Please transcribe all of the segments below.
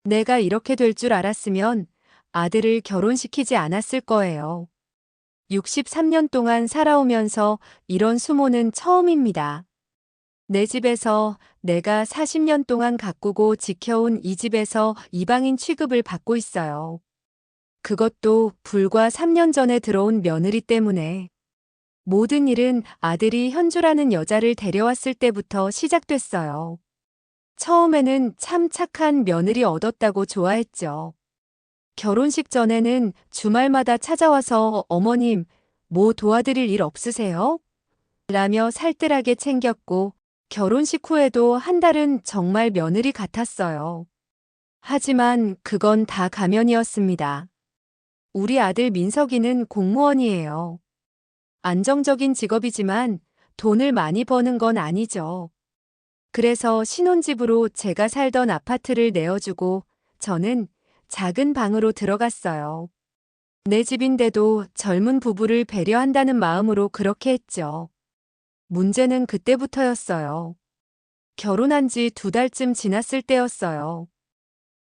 내가 이렇게 될 줄 알았으면 아들을 결혼시키지 않았을 거예요. 63년 동안 살아오면서 이런 수모는 처음입니다. 내 집에서 내가 40년 동안 가꾸고 지켜온 이 집에서 이방인 취급을 받고 있어요. 그것도 불과 3년 전에 들어온 며느리 때문에. 모든 일은 아들이 현주라는 여자를 데려왔을 때부터 시작됐어요. 처음에는 참 착한 며느리 얻었다고 좋아했죠. 결혼식 전에는 주말마다 찾아와서 어머님, 뭐 도와드릴 일 없으세요? 라며 살뜰하게 챙겼고, 결혼식 후에도 한 달은 정말 며느리 같았어요. 하지만 그건 다 가면이었습니다. 우리 아들 민석이는 공무원이에요. 안정적인 직업이지만 돈을 많이 버는 건 아니죠. 그래서 신혼집으로 제가 살던 아파트를 내어주고 저는 작은 방으로 들어갔어요. 내 집인데도 젊은 부부를 배려한다는 마음으로 그렇게 했죠. 문제는 그때부터였어요. 결혼한 지 2달쯤 지났을 때였어요.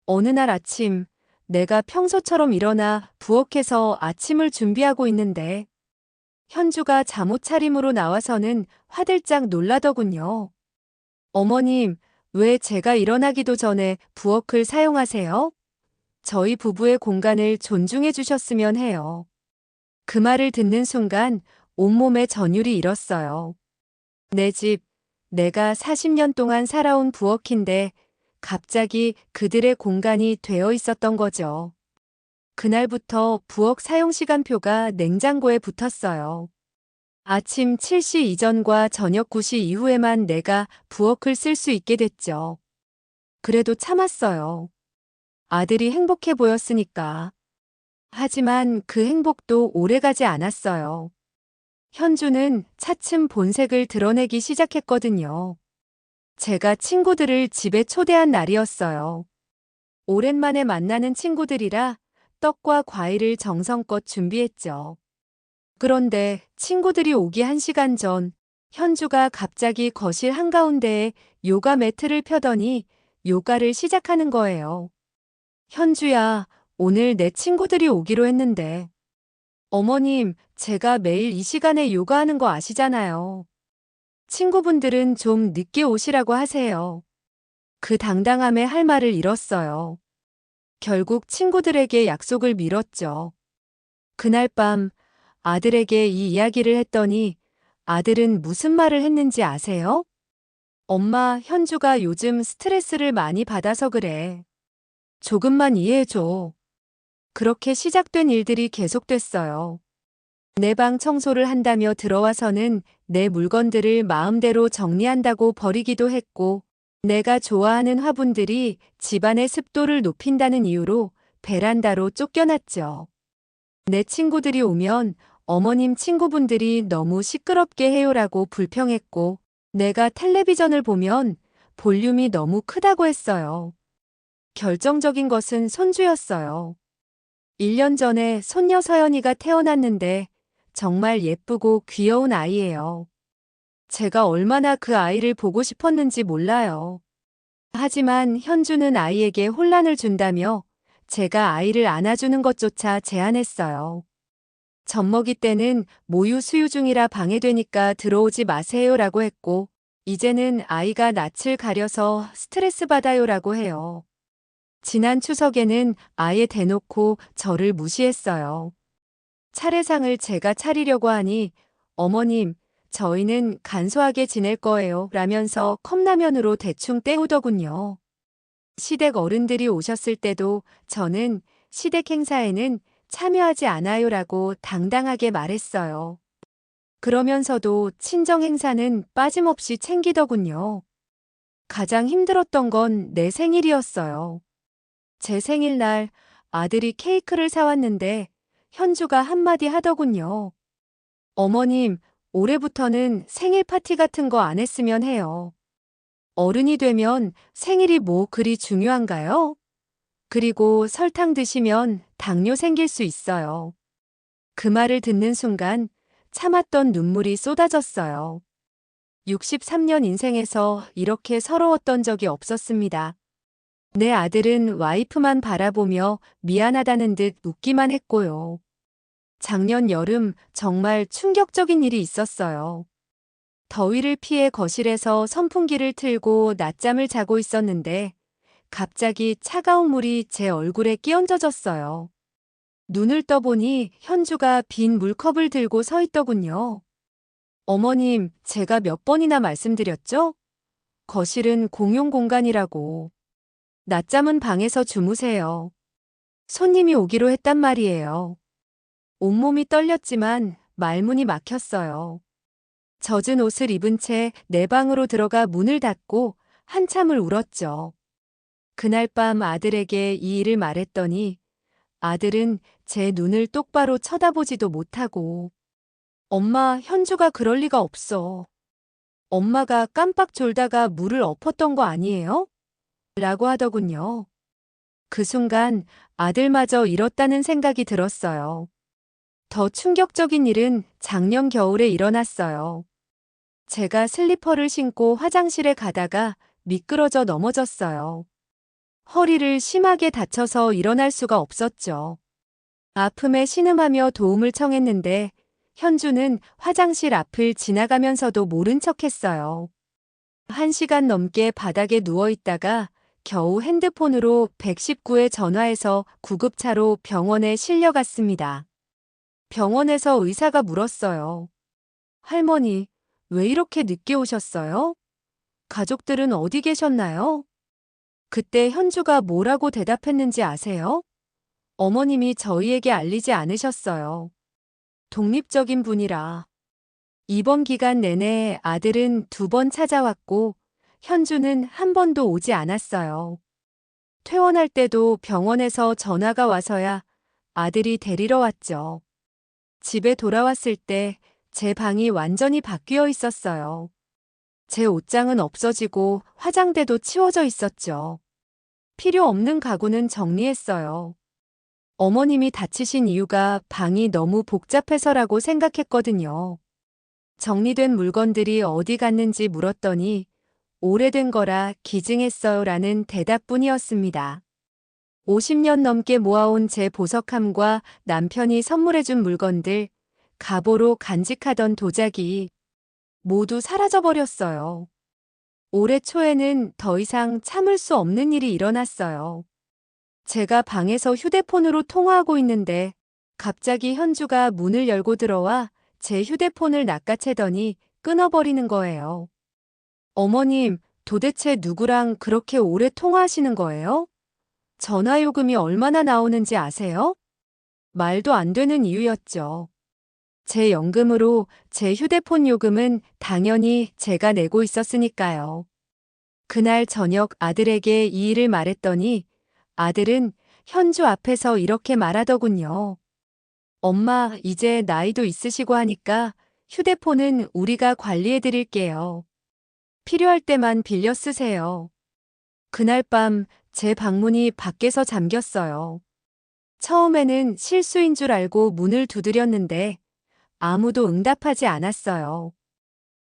어느 날 아침, 내가 평소처럼 일어나 부엌에서 아침을 준비하고 있는데 현주가 잠옷 차림으로 나와서는 화들짝 놀라더군요. 어머님, 왜 제가 일어나기도 전에 부엌을 사용하세요? 저희 부부의 공간을 존중해 주셨으면 해요. 그 말을 듣는 순간 온몸에 전율이 일었어요. 내 집, 내가 40년 동안 살아온 부엌인데 갑자기 그들의 공간이 되어 있었던 거죠. 그날부터 부엌 사용 시간표가 냉장고에 붙었어요. 아침 7시 이전과 저녁 9시 이후에만 내가 부엌을 쓸 수 있게 됐죠. 그래도 참았어요. 아들이 행복해 보였으니까. 하지만 그 행복도 오래가지 않았어요. 현주는 차츰 본색을 드러내기 시작했거든요. 제가 친구들을 집에 초대한 날이었어요. 오랜만에 만나는 친구들이라 떡과 과일을 정성껏 준비했죠. 그런데 친구들이 오기 1시간 전, 현주가 갑자기 거실 한가운데에 요가 매트를 펴더니 요가를 시작하는 거예요. 현주야, 오늘 내 친구들이 오기로 했는데. 어머님, 제가 매일 이 시간에 요가하는 거 아시잖아요. 친구분들은 좀 늦게 오시라고 하세요. 그 당당함에 할 말을 잃었어요. 결국 친구들에게 약속을 미뤘죠. 그날 밤 아들에게 이 이야기를 했더니 아들은 무슨 말을 했는지 아세요? 엄마, 현주가 요즘 스트레스를 많이 받아서 그래. 조금만 이해해줘. 그렇게 시작된 일들이 계속됐어요. 내 방 청소를 한다며 들어와서는 내 물건들을 마음대로 정리한다고 버리기도 했고, 내가 좋아하는 화분들이 집안의 습도를 높인다는 이유로 베란다로 쫓겨났죠. 내 친구들이 오면 어머님 친구분들이 너무 시끄럽게 해요라고 불평했고, 내가 텔레비전을 보면 볼륨이 너무 크다고 했어요. 결정적인 것은 손주였어요. 1년 전에 손녀 서연이가 태어났는데 정말 예쁘고 귀여운 아이예요. 제가 얼마나 그 아이를 보고 싶었는지 몰라요. 하지만 현주는 아이에게 혼란을 준다며 제가 아이를 안아주는 것조차 제안했어요. 젖먹이 때는 모유 수유 중이라 방해되니까 들어오지 마세요라고 했고, 이제는 아이가 낯을 가려서 스트레스 받아요라고 해요. 지난 추석에는 아예 대놓고 저를 무시했어요. 차례상을 제가 차리려고 하니 어머님, 저희는 간소하게 지낼 거예요 라면서 컵라면으로 대충 때우더군요. 시댁 어른들이 오셨을 때도 저는 시댁 행사에는 참여하지 않아요라고 당당하게 말했어요. 그러면서도 친정 행사는 빠짐없이 챙기더군요. 가장 힘들었던 건 내 생일이었어요. 제 생일날 아들이 케이크를 사왔는데 현주가 한마디 하더군요. 어머님, 올해부터는 생일 파티 같은 거 안 했으면 해요. 어른이 되면 생일이 뭐 그리 중요한가요? 그리고 설탕 드시면 당뇨 생길 수 있어요. 그 말을 듣는 순간 참았던 눈물이 쏟아졌어요. 63년 인생에서 이렇게 서러웠던 적이 없었습니다. 내 아들은 와이프만 바라보며 미안하다는 듯 웃기만 했고요. 작년 여름 정말 충격적인 일이 있었어요. 더위를 피해 거실에서 선풍기를 틀고 낮잠을 자고 있었는데 갑자기 차가운 물이 제 얼굴에 끼얹어졌어요. 눈을 떠보니 현주가 빈 물컵을 들고 서 있더군요. 어머님, 제가 몇 번이나 말씀드렸죠? 거실은 공용 공간이라고. 낮잠은 방에서 주무세요. 손님이 오기로 했단 말이에요. 온몸이 떨렸지만 말문이 막혔어요. 젖은 옷을 입은 채 내 방으로 들어가 문을 닫고 한참을 울었죠. 그날 밤 아들에게 이 일을 말했더니 아들은 제 눈을 똑바로 쳐다보지도 못하고 엄마, 현주가 그럴 리가 없어. 엄마가 깜빡 졸다가 물을 엎었던 거 아니에요? 라고 하더군요. 그 순간 아들마저 잃었다는 생각이 들었어요. 더 충격적인 일은 작년 겨울에 일어났어요. 제가 슬리퍼를 신고 화장실에 가다가 미끄러져 넘어졌어요. 허리를 심하게 다쳐서 일어날 수가 없었죠. 아픔에 신음하며 도움을 청했는데 현주는 화장실 앞을 지나가면서도 모른 척했어요. 1시간 넘게 바닥에 누워 있다가 겨우 핸드폰으로 119에 전화해서 구급차로 병원에 실려갔습니다. 병원에서 의사가 물었어요. 할머니, 왜 이렇게 늦게 오셨어요? 가족들은 어디 계셨나요? 그때 현주가 뭐라고 대답했는지 아세요? 어머님이 저희에게 알리지 않으셨어요. 독립적인 분이라. 입원 기간 내내 아들은 2번 찾아왔고 현주는 한 번도 오지 않았어요. 퇴원할 때도 병원에서 전화가 와서야 아들이 데리러 왔죠. 집에 돌아왔을 때 제 방이 완전히 바뀌어 있었어요. 제 옷장은 없어지고 화장대도 치워져 있었죠. 필요 없는 가구는 정리했어요. 어머님이 다치신 이유가 방이 너무 복잡해서라고 생각했거든요. 정리된 물건들이 어디 갔는지 물었더니 오래된 거라 기증했어요 라는 대답뿐이었습니다. 50년 넘게 모아온 제 보석함과 남편이 선물해준 물건들, 가보로 간직하던 도자기 모두 사라져버렸어요. 올해 초에는 더 이상 참을 수 없는 일이 일어났어요. 제가 방에서 휴대폰으로 통화하고 있는데 갑자기 현주가 문을 열고 들어와 제 휴대폰을 낚아채더니 끊어버리는 거예요. 어머님, 도대체 누구랑 그렇게 오래 통화하시는 거예요? 전화요금이 얼마나 나오는지 아세요? 말도 안 되는 이유였죠. 제 연금으로 제 휴대폰 요금은 당연히 제가 내고 있었으니까요. 그날 저녁 아들에게 이 일을 말했더니 아들은 현주 앞에서 이렇게 말하더군요. 엄마, 이제 나이도 있으시고 하니까 휴대폰은 우리가 관리해 드릴게요. 필요할 때만 빌려 쓰세요. 그날 밤 제 방문이 밖에서 잠겼어요. 처음에는 실수인 줄 알고 문을 두드렸는데 아무도 응답하지 않았어요.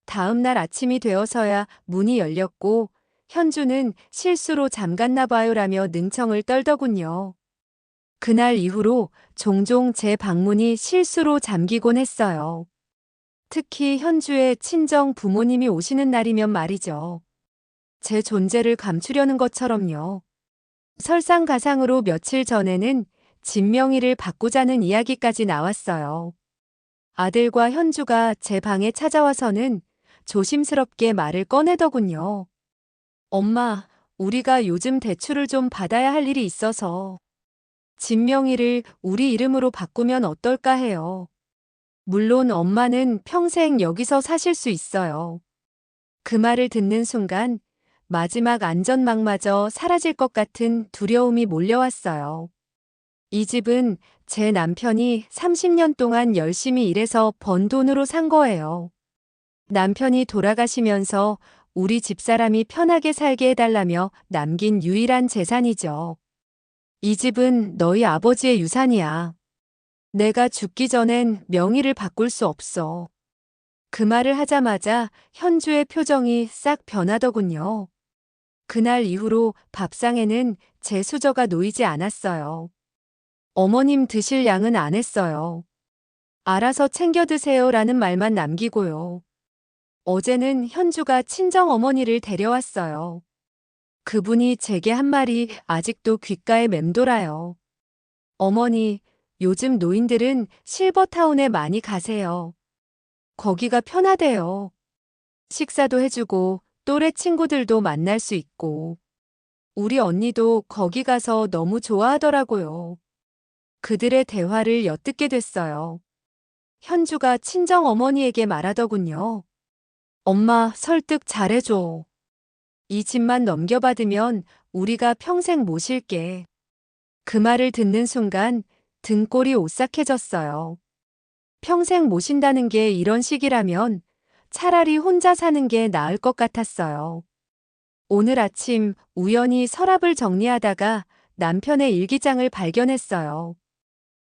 다음 날 아침이 되어서야 문이 열렸고 현주는 실수로 잠갔나 봐요라며 능청을 떨더군요. 그날 이후로 종종 제 방문이 실수로 잠기곤 했어요. 특히 현주의 친정 부모님이 오시는 날이면 말이죠. 제 존재를 감추려는 것처럼요. 설상가상으로 며칠 전에는 진명이를 바꾸자는 이야기까지 나왔어요. 아들과 현주가 제 방에 찾아와서는 조심스럽게 말을 꺼내더군요. 엄마, 우리가 요즘 대출을 좀 받아야 할 일이 있어서 진명이를 우리 이름으로 바꾸면 어떨까 해요. 물론 엄마는 평생 여기서 사실 수 있어요. 그 말을 듣는 순간 마지막 안전망마저 사라질 것 같은 두려움이 몰려왔어요. 이 집은 제 남편이 30년 동안 열심히 일해서 번 돈으로 산 거예요. 남편이 돌아가시면서 우리 집사람이 편하게 살게 해달라며 남긴 유일한 재산이죠. 이 집은 너희 아버지의 유산이야. 내가 죽기 전엔 명의를 바꿀 수 없어. 그 말을 하자마자 현주의 표정이 싹 변하더군요. 그날 이후로 밥상에는 제 수저가 놓이지 않았어요. 어머님 드실 양은 안 했어요. 알아서 챙겨 드세요라는 말만 남기고요. 어제는 현주가 친정 어머니를 데려왔어요. 그분이 제게 한 말이 아직도 귓가에 맴돌아요. 어머니, 요즘 노인들은 실버타운에 많이 가세요. 거기가 편하대요. 식사도 해주고 또래 친구들도 만날 수 있고. 우리 언니도 거기 가서 너무 좋아하더라고요. 그들의 대화를 엿듣게 됐어요. 현주가 친정 어머니에게 말하더군요. 엄마, 설득 잘해줘. 이 집만 넘겨받으면 우리가 평생 모실게. 그 말을 듣는 순간 등골이 오싹해졌어요. 평생 모신다는 게 이런 식이라면 차라리 혼자 사는 게 나을 것 같았어요. 오늘 아침 우연히 서랍을 정리하다가 남편의 일기장을 발견했어요.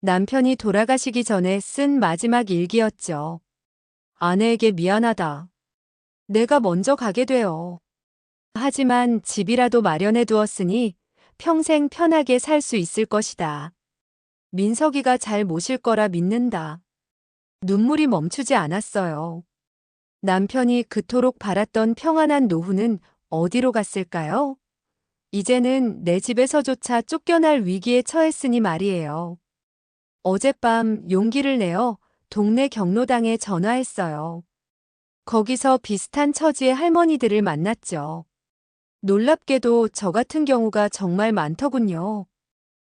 남편이 돌아가시기 전에 쓴 마지막 일기였죠. 아내에게 미안하다. 내가 먼저 가게 되어. 하지만 집이라도 마련해 두었으니 평생 편하게 살 수 있을 것이다. 민석이가 잘 모실 거라 믿는다. 눈물이 멈추지 않았어요. 남편이 그토록 바랐던 평안한 노후는 어디로 갔을까요? 이제는 내 집에서조차 쫓겨날 위기에 처했으니 말이에요. 어젯밤 용기를 내어 동네 경로당에 전화했어요. 거기서 비슷한 처지의 할머니들을 만났죠. 놀랍게도 저 같은 경우가 정말 많더군요.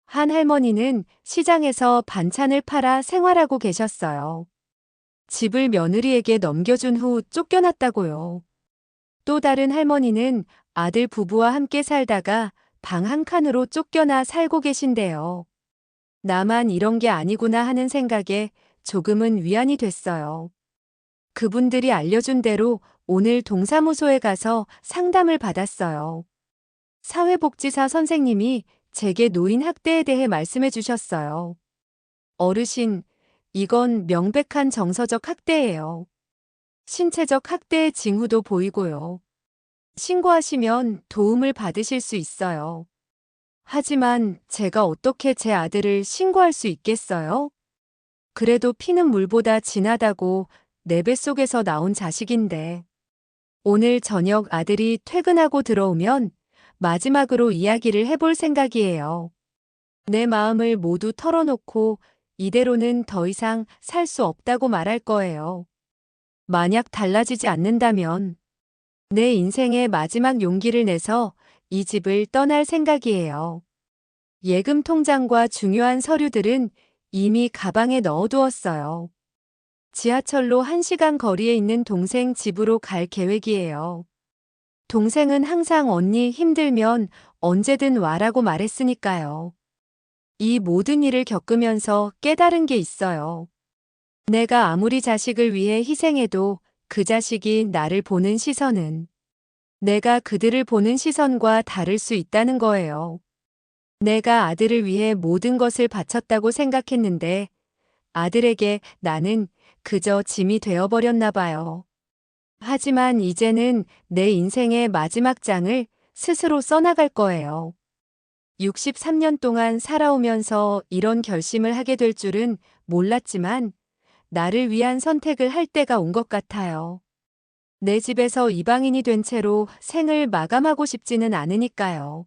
한 할머니는 시장에서 반찬을 팔아 생활하고 계셨어요. 집을 며느리에게 넘겨준 후 쫓겨났다고요. 또 다른 할머니는 아들 부부와 함께 살다가 방 한 칸으로 쫓겨나 살고 계신데요. 나만 이런 게 아니구나 하는 생각에 조금은 위안이 됐어요. 그분들이 알려준 대로 오늘 동사무소에 가서 상담을 받았어요. 사회복지사 선생님이 제게 노인 학대에 대해 말씀해 주셨어요. 어르신, 이건 명백한 정서적 학대예요. 신체적 학대의 징후도 보이고요. 신고하시면 도움을 받으실 수 있어요. 하지만 제가 어떻게 제 아들을 신고할 수 있겠어요? 그래도 피는 물보다 진하다고 내 뱃속에서 나온 자식인데. 오늘 저녁 아들이 퇴근하고 들어오면 마지막으로 이야기를 해볼 생각이에요. 내 마음을 모두 털어놓고 이대로는 더 이상 살 수 없다고 말할 거예요. 만약 달라지지 않는다면 내 인생의 마지막 용기를 내서 이 집을 떠날 생각이에요. 예금 통장과 중요한 서류들은 이미 가방에 넣어두었어요. 지하철로 1시간 거리에 있는 동생 집으로 갈 계획이에요. 동생은 항상 언니 힘들면 언제든 와라고 말했으니까요. 이 모든 일을 겪으면서 깨달은 게 있어요. 내가 아무리 자식을 위해 희생해도 그 자식이 나를 보는 시선은 내가 그들을 보는 시선과 다를 수 있다는 거예요. 내가 아들을 위해 모든 것을 바쳤다고 생각했는데 아들에게 나는 그저 짐이 되어버렸나 봐요. 하지만 이제는 내 인생의 마지막 장을 스스로 써나갈 거예요. 63년 동안 살아오면서 이런 결심을 하게 될 줄은 몰랐지만 나를 위한 선택을 할 때가 온 것 같아요. 내 집에서 이방인이 된 채로 생을 마감하고 싶지는 않으니까요.